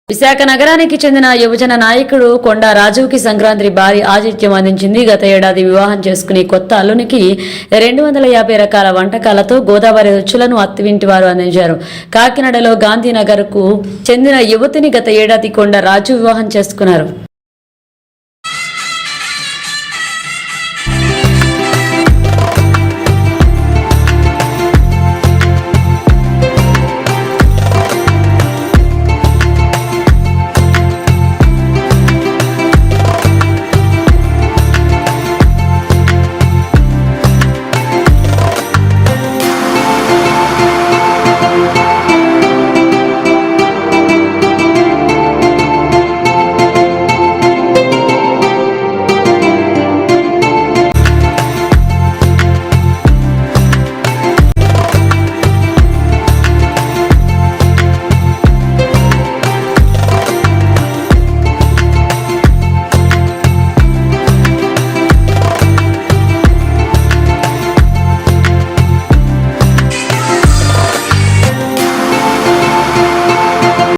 విశాఖ నగరానికి చెందిన యువజన నాయకుడు కొండా రాజుకి సంక్రాంతి భారీ ఆతిథ్యం అందించింది. గత ఏడాది వివాహం చేసుకుని కొత్త అల్లునికి 250 రకాల వంటకాలతో గోదావరి రుచులను అత్తివింటి వారు అందించారు. కాకినాడలో గాంధీనగర్ కు చెందిన యువతిని గత ఏడాది కొండా రాజు వివాహం చేసుకున్నారు.